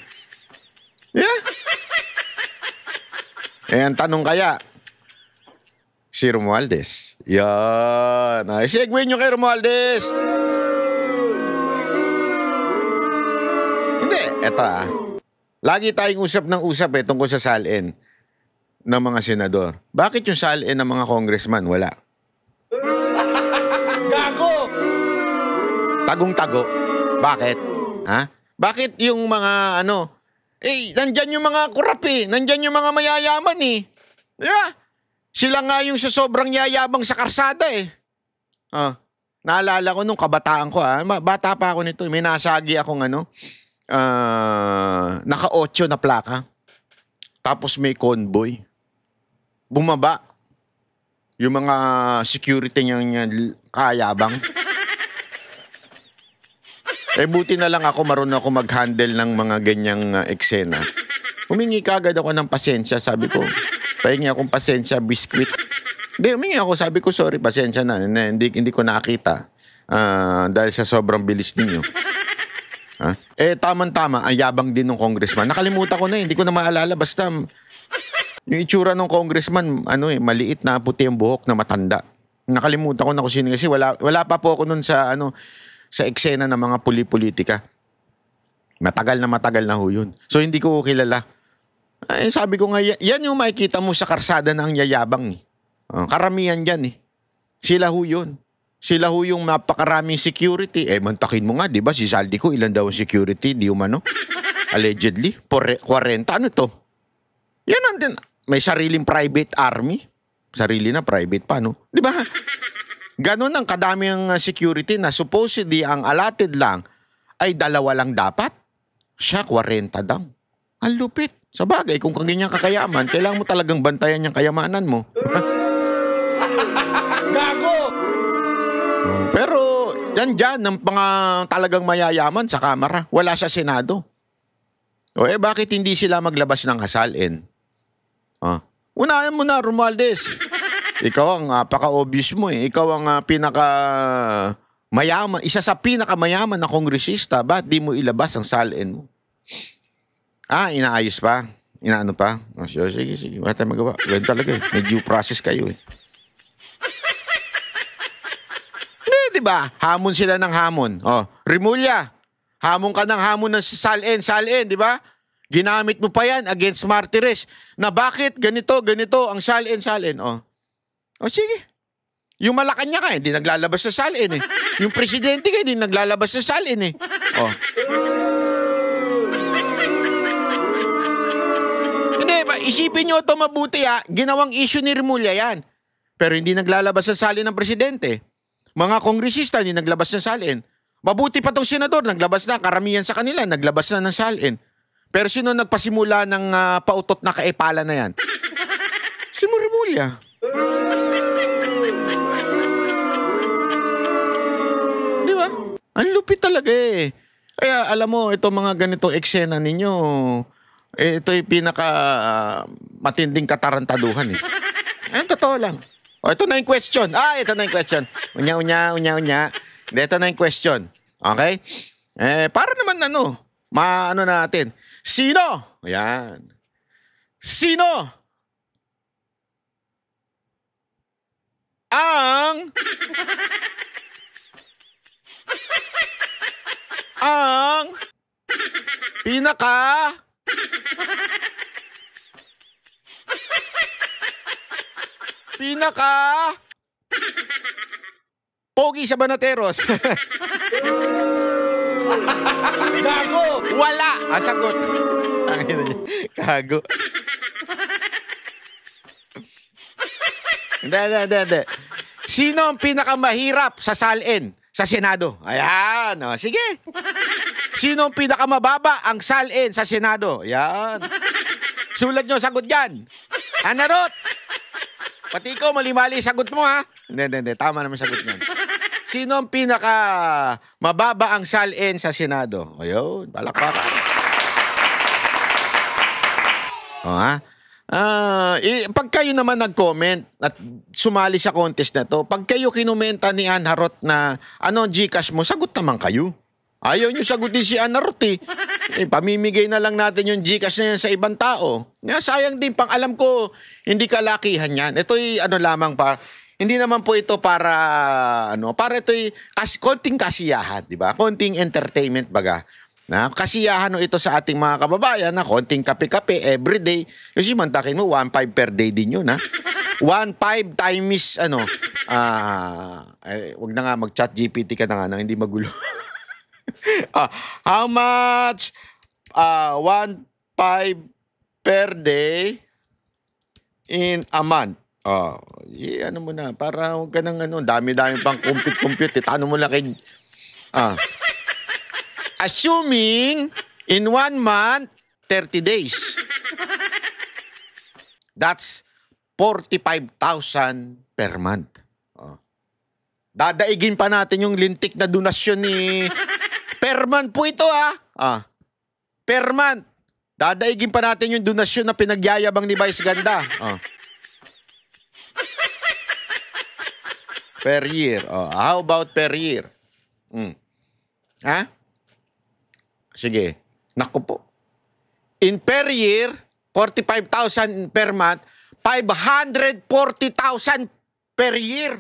Yeah. Ang tanong kaya, si Romualdez. Yan. Segue nyo kay Romualdez. Hindi, eto lagi tayong usap ng usap tungkol sa salin ng mga senador. Bakit yung salin ng mga congressman wala? Gago! Tagong-tago. Bakit? Ha? Bakit yung mga nandyan yung mga kurap eh. Nandyan yung mga mayayaman eh. Di ba? Sila nga yung sa sobrang yayabang sa karsada eh. Naalala ko nung kabataan ko bata pa ako nito. May nasagi akong naka-8 na plaka. Tapos may convoy. Bumaba. Yung mga security niya kayabang. Buti na lang ako marunong ako mag-handle ng mga ganyang eksena. Humingi kagad ako ng pasensya, sabi ko. Pahingi akong pasensya, biskwit. Hindi, humingi ako, sabi ko, sorry, pasensya na. Hindi ko nakita dahil sa sobrang bilis ninyo. Tama-tama, ang yabang din ng congressman. Nakalimutan ko na, hindi ko na maalala. Basta, yung itsura ng congressman, maliit na puti ang buhok na matanda. Nakalimutan ko na kung sino kasi wala pa po ako nun sa sa eksena ng mga politika. Matagal na ho yun. So hindi ko kilala. Sabi ko nga, yan yung makikita mo sa karsada na ang yayabang. Karamihan dyan eh. Sila ho yun. Sila ho yung napakaraming security. Mantakin mo nga, di ba? Si Zaldico, ilan daw ang security? Di umano? Allegedly? 40. Ano to? Yan ang din. May sariling private army. Sarili na private pa, no? Di ba? Ganon ang kadami ang security na supposedly ang allotted lang ay 2 lang dapat. Siya, 40 daw. Ang lupit. Sa bagay, kung ganyan kakayaman, kailangan mo talagang bantayan yung kayamanan mo. Gago! Pero, dyan, ng mga talagang mayayaman sa Kamara. Wala sa Senado. Bakit hindi sila maglabas ng hasalin? Unahin mo na, Romualdez. Ikaw ang paka-obvious mo eh. Ikaw ang mayaman, isa sa pinakamayaman na kongresista. Ba't di mo ilabas ang salin mo? Inaayos pa? Inaano pa? Sige. Wala tayong magawa. Ganun talaga eh. May due process kayo eh. Di ba? Hamon sila ng hamon. Remulla, hamon ka ng hamon ng salin, di ba? Ginamit mo pa yan against Martires na bakit ganito ang salin. Sige. Yung Malacanang hindi naglalabas sa salin eh. Yung presidente hindi naglalabas sa salin eh. Hindi ba? Isipin nyo ito mabuti ginawang issue ni Remulla yan. Pero hindi naglalabas sa salin ng presidente. Mga kongresista hindi naglabas ng salin. Mabuti pa tong senador, naglabas na. Karamihan sa kanila, naglabas na ng salin. Pero sino nagpasimula ng pautot na kaepala na yan? Si Remulla. Di ba? Ang lupit talaga eh. Kaya alam mo, itong mga ganitong eksena ninyo, ito yung pinaka matinding katarantaduhan eh. Totoo lang. O, ito na yung question. Ito na yung question. Unya. Hindi, ito na yung question. Okay? Para naman maano natin. Sino? Ayan. Sino ang pinaka pogi sa Banateros? Gago! Wala! Sagot. Gago. Hindi. Sino ang pinakamahirap sa salin sa Senado? Ayan. Sige. Sino ang pinakamababa ang salin sa Senado? Ayan. Sulat nyo, sagot dyan. Anarot! Pati ikaw, mali-mali sagot mo, ha? Hindi. Tama naman sagot niyan. Sino ang pinakamababa ang salin sa Senado? Ayun, palakpakan. Pag kayo naman nag-comment at sumali sa contest na to, pag kayo kinumenta ni Ann Harot na ano ang Gcash mo, sagot naman kayo. Ayaw nyo sagutin si Ann Harot pamimigay na lang natin yung Gcash na yan sa ibang tao. Sayang din, pang alam ko, hindi kalakihan yan. Ito'y lamang pa. Hindi naman po ito para ito'y konting kasiyahan, di ba? Konting entertainment baga. Kasiyahan ito sa ating mga kababayan na konting kape-kape everyday. Kasi mantakin mo, 1.5 per day din yun, 1.5 times, wag na nga, mag-chat GPT ka na nga, hindi magulo. How much? 1.5 per day in a month. Ano mo na, para huwag ka nang dami-dami pang compute. Tanong mo lang kay... Assuming in 1 month, 30 days. That's 45,000 per month. Dadaigin pa natin yung lintik na donasyon ni... Per month po ito, per month. Dadaigin pa natin yung donasyon na pinagyayabang ni Vice Ganda. Per year. How about per year? Sige. Naku po. In per year, 45,000 per month, 540,000 per year.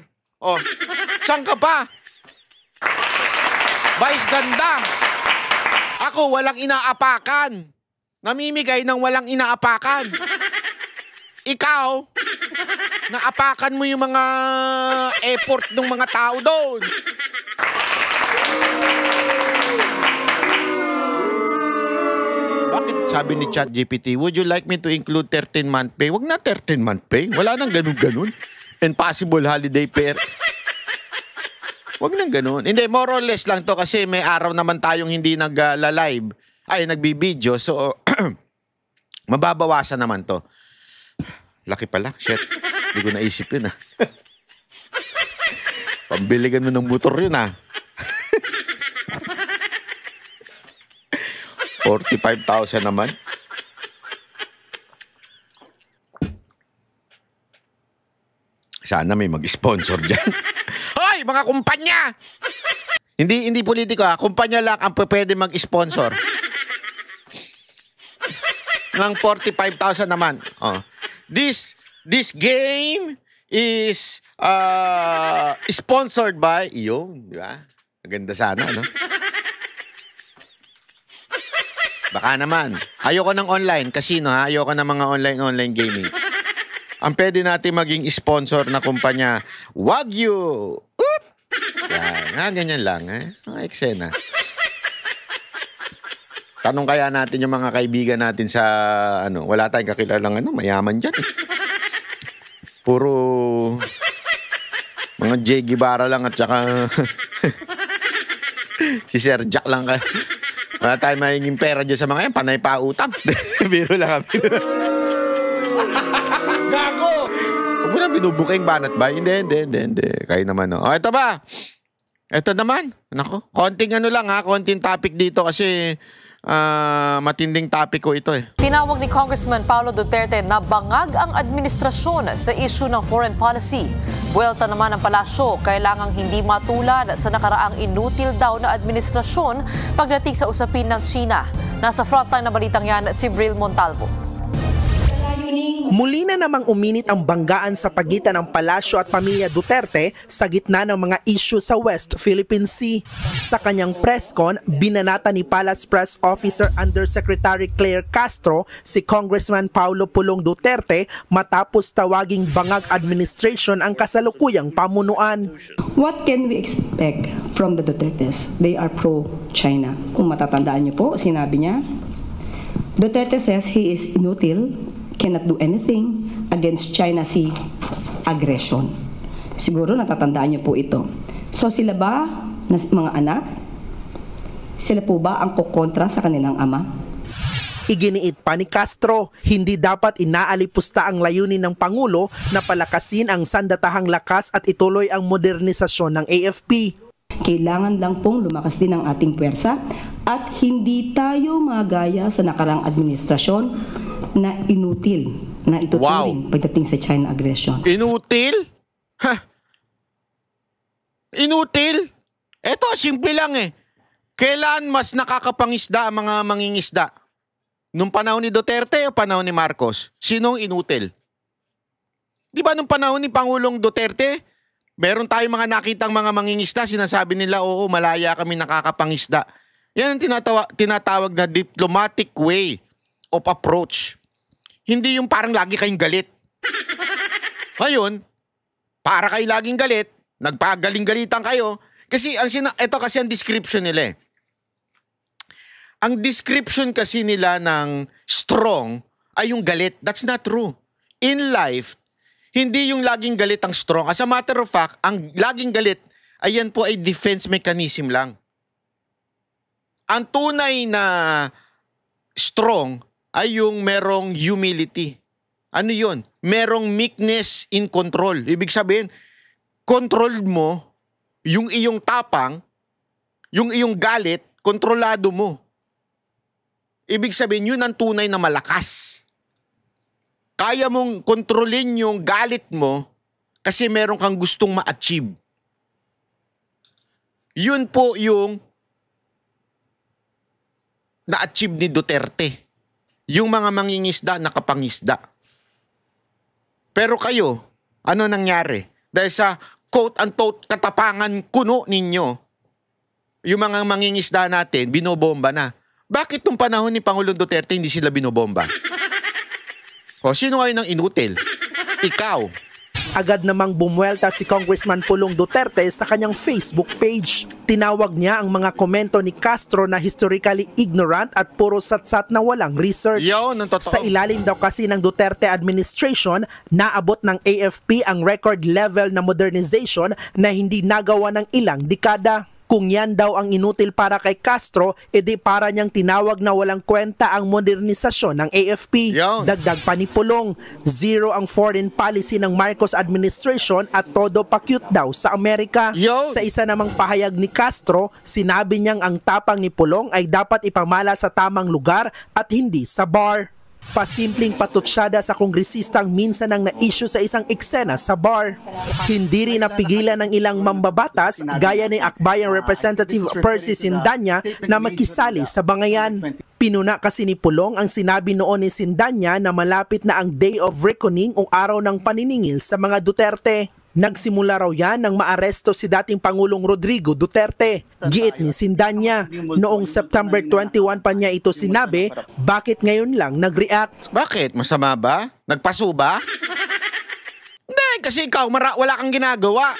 Saan ka pa? Vice Ganda. Ako, walang inaapakan. Namimigay ng walang inaapakan. Ikaw, naapakan mo yung mga effort ng mga tao doon. Bakit sabi ni ChatGPT, would you like me to include 13-month pay? Wag na 13-month pay. Wala nang ganun-ganun. And possible holiday pay. Wag nang ganun. Hindi, more or less lang to kasi may araw naman tayong hindi nag-live. Nagbibideo. So, mababawasan naman to. Laki pala. Shit. Hindi ko naisip yun, Pambiligan mo ng motor yun, 45,000 naman. Sana may mag-sponsor dyan. Hoy, mga kumpanya! Hindi politiko, kumpanya lang ang pwede mag-sponsor. Ng 45,000 naman. This game is sponsored by yun, di ba? Maganda sana, Baka naman. Ayoko ng online casino, Ayoko ng mga online gaming. Ang pwede natin maging sponsor na kumpanya, Wagyu. Ganyan lang, Mga eksena. Tanong kaya natin yung mga kaibigan natin sa, wala tayong kakilalang, mayaman dyan, Puro mga J. Guevara lang at saka si Sir Jack lang ka. Wala tayong mahinging pera dyan sa mga yan. Panay pa utang. Biro lang kami. Gago! Huwag mo na binubuka yung banat ba? Hindi. Kayo naman, ito ba? Ito naman. Nako, konting lang konting topic dito kasi matinding topiko ito eh. Tinawag ni Congressman Paulo Duterte na bangag ang administrasyon sa issue ng foreign policy. Buwelta naman ng palasyo, kailangang hindi matulad sa nakaraang inutil daw na administrasyon pagdating sa usapin ng China. Nasa frontline na balitang yan si Bril Montalvo. Muli na namang uminit ang banggaan sa pagitan ng palasyo at pamilya Duterte sa gitna ng mga issue sa West Philippine Sea. Sa kanyang press con, binanata ni Palace Press Officer Undersecretary Claire Castro si Congressman Paulo Pulong Duterte matapos tawaging bangag administration ang kasalukuyang pamunuan. What can we expect from the Dutertes? They are pro-China. Kung matatandaan niyo po, sinabi niya, Duterte says he is inutil, cannot do anything against China Sea aggression. Siguro natatandaan niyo po ito. So sila ba, mga anak, sila po ba ang kukontra sa kanilang ama? Iginiit pa ni Castro, hindi dapat inaalipusta ang layunin ng Pangulo na palakasin ang sandatahang lakas at ituloy ang modernisasyon ng AFP. Kailangan lang pong lumakas din ang ating puwersa at hindi tayo magaya sa nakarang administrasyon na inutil, na ituturing pagdating sa China aggression. Inutil? Ha? Inutil? Eto, simple lang eh. Kailan mas nakakapangisda ang mga mangingisda? Nung panahon ni Duterte o panahon ni Marcos? Sinong inutil? Di ba nung panahon ni Pangulong Duterte, meron tayong mga nakitang mga mangingisda, sinasabi nila, oo, malaya kami nakakapangisda. Yan ang tinatawag na diplomatic way of approach. Hindi yung parang lagi kayong galit. Ngayon, para kayo laging galit, nagpagaling-galitan kayo, kasi ito kasi ang description nila eh. Ang description kasi nila ng strong ay yung galit. That's not true. In life, hindi yung laging galit ang strong. As a matter of fact, ang laging galit, ayan po ay defense mechanism lang. Ang tunay na strong ay yung merong humility. Ano yun? Merong meekness in control. Ibig sabihin, control mo yung iyong tapang, yung iyong galit, kontrolado mo. Ibig sabihin, yun ang tunay na malakas. Kaya mong kontrolin yung galit mo kasi meron kang gustong ma-achieve. Yun po yung na-achieve ni Duterte. Yung mga mangingisda, nakapangisda. Pero kayo, ano nangyari? Dahil sa quote-unquote katapangan kuno ninyo, yung mga mangingisda natin, binobomba na. Bakit nung panahon ni Pangulong Duterte hindi sila binobomba? O, sino kayo ng inutil? Ikaw. Agad namang bumuelta si Congressman Pulong Duterte sa kanyang Facebook page. Tinawag niya ang mga komento ni Castro na historically ignorant at puro satsat na walang research. Sa ilalim daw kasi ng Duterte administration, naabot ng AFP ang record level na modernization na hindi nagawa ng ilang dekada. Kung yan daw ang inutil para kay Castro, edi para niyang tinawag na walang kwenta ang modernisasyon ng AFP. Dagdag pa ni Pulong, zero ang foreign policy ng Marcos administration at todo pa-cute daw sa Amerika. Sa isa namang pahayag ni Castro, sinabi niyang ang tapang ni Pulong ay dapat ipamala sa tamang lugar at hindi sa bar. Pasimpleng patutsyada sa kongresistang minsan ang na-issue sa isang eksena sa bar. Hindi rin napigilan ng ilang mambabatas gaya ni Akbayang Representative Percy Sindanya na makisali sa bangayan. Pinuna kasi ni Pulong ang sinabi noon ni Sindanya na malapit na ang Day of Reckoning o araw ng paniningil sa mga Duterte. Nagsimula raw yan nang maaresto si dating Pangulong Rodrigo Duterte. Giit ni Sindanya, noong September 21 pa niya ito sinabi, bakit ngayon lang nag-react? Bakit? Masama ba? Nagpaso ba? Hindi, kasi ikaw wala kang ginagawa.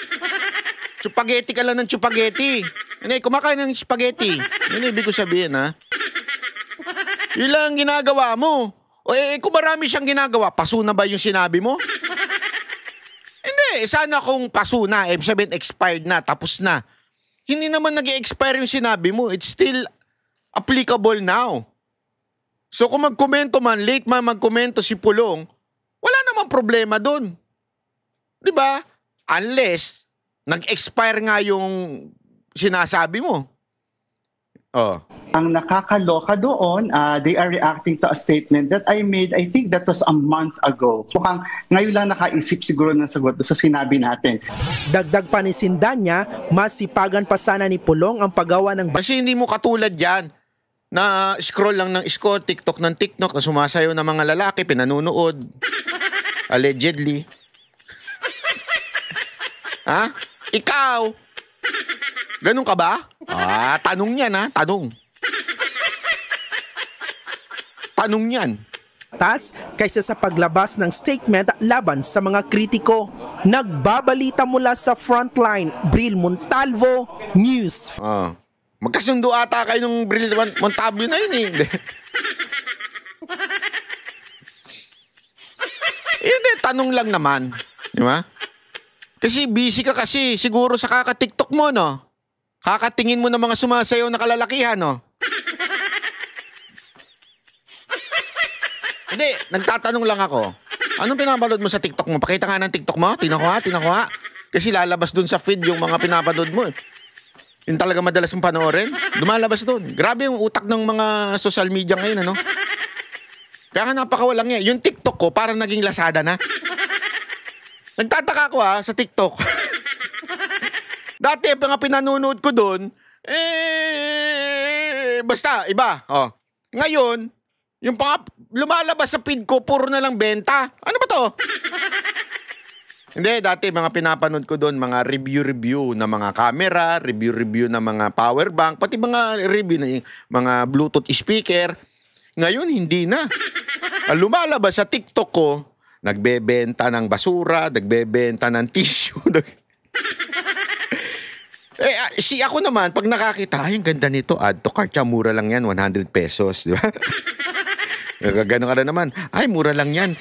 Spaghetti ka lang ng spaghetti. Hindi, kumakain ng spaghetti. Yun ibig ko sabihin, ha? Yun lang ang ginagawa mo. O kung marami siyang ginagawa, paso na ba yung sinabi mo? Sana kung paso na, sabihin expired na, tapos na. Hindi naman nag-expire yung sinabi mo. It's still applicable now. So kung magkomento man, late man magkomento si Pulong, wala namang problema dun. Diba? Unless, nag-expire nga yung sinasabi mo. Oh. Ang nakakaloka doon, they are reacting to a statement that I made, I think that was a month ago. Mukhang ngayon lang nakaisip siguro ng sagot sa sinabi natin. Dagdag pa ni Sindanya, mas sipagan pa sana ni Pulong ang paggawa ng... Kasi hindi mo katulad yan na scroll lang ng scroll, TikTok ng TikTok, na sumasayaw ng mga lalaki, pinanunood. Allegedly. Ha? Ikaw? Ganun ka ba? Tanong yan ha, tanong. Tanong yan. Tas kaysa sa paglabas ng statement laban sa mga kritiko. Nagbabalita mula sa Frontline, Bril Montalvo, News. Magkasundo ata kayo ng Bril Montalvo na yun eh. Hindi, tanong lang naman. Di ba? Kasi busy ka kasi. Siguro sa kaka-TikTok mo, no? Kakatingin mo ng mga sumasayaw na kalalakihan, no? Hindi, nagtatanong lang ako. Anong pinapanood mo sa TikTok mo? Pakita nga ng TikTok mo. Tinakuha. Kasi lalabas dun sa feed yung mga pinapanood mo. Yung talaga madalas mong panoorin. Lumalabas dun. Grabe yung utak ng mga social media ngayon, ano? Kaya nga napakawalang yan. Yung TikTok ko parang naging Lazada na. Nagtataka ko sa TikTok. Dati mga pinanonood ko dun, basta, iba. Ngayon, yung lumalabas sa feed ko, puro na lang benta. Ano ba to? Hindi, dati mga pinapanood ko doon, mga review na mga camera, review na mga power bank, pati mga review na mga Bluetooth speaker. Ngayon, hindi na. Ang lumalabas sa TikTok ko, nagbebenta ng basura, nagbebenta ng tissue. Si ako naman, pag nakakita, ay, ang ganda nito, add to cart, mura lang yan, 100 pesos. Di ba? Gano'n ka na naman, ay, mura lang yan,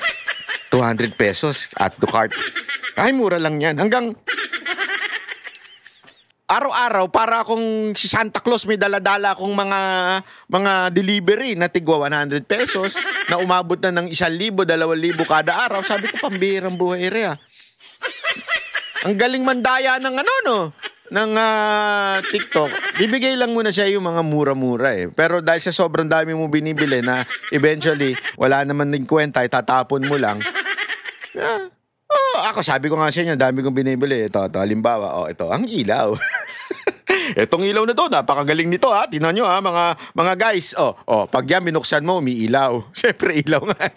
200 pesos, add to cart. Ay, mura lang yan. Hanggang araw-araw, para akong si Santa Claus, may dala-dala akong mga delivery na tigwa 100 pesos, na umabot na ng 1,000, 2,000 kada araw. Sabi ko, pambihirang buhay ere. Ang galing mandaya ng ng TikTok. Bibigay lang muna siya yung mga mura-mura eh. Pero dahil sa sobrang dami mo binibili na eventually wala naman ng kwenta, tatapon mo lang. Ako sabi ko nga sa inyo, dami kong binibili. Ito, halimbawa, ito, ang ilaw. Etong ilaw na to, napakagaling nito ha. Tingnan nyo ha, mga guys. Pag yan binuksan mo, umiilaw. Siyempre ilaw nga.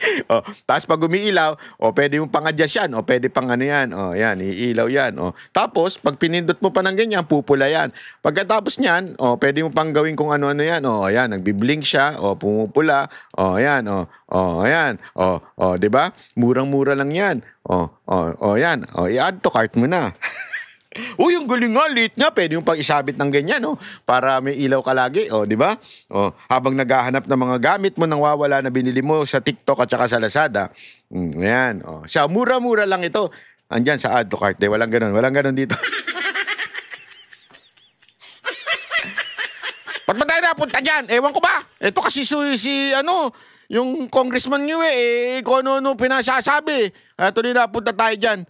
Tapos pag umiilaw, pwede mo pang-adjust yan. Pwede pang yan. Yan, iilaw yan. Tapos, pag pinindot mo pa ng ganyan, pupula yan. Pagkatapos niyan, pwede mo pang gawin kung ano-ano yan. Yan, nagbiblink siya. Pumupula. Yan. Yan. Diba? Murang-mura lang yan. Yan. I-add to cart mo na. Uy, yung galing nga, lit niya. Pwede yung pag-isabit ng ganyan, para may ilaw ka lagi, di ba? Habang naghahanap ng mga gamit mo nang wawala na binili mo sa TikTok at saka sa Lazada. Yan, Sa mura-mura lang ito. Andyan sa add to cart. Walang ganun dito. Ba't ba tayo napunta dyan? Ewan ko ba? Ito kasi yung congressman nyo kung ano-ano pinasasabi. Ito din napunta tayo dyan.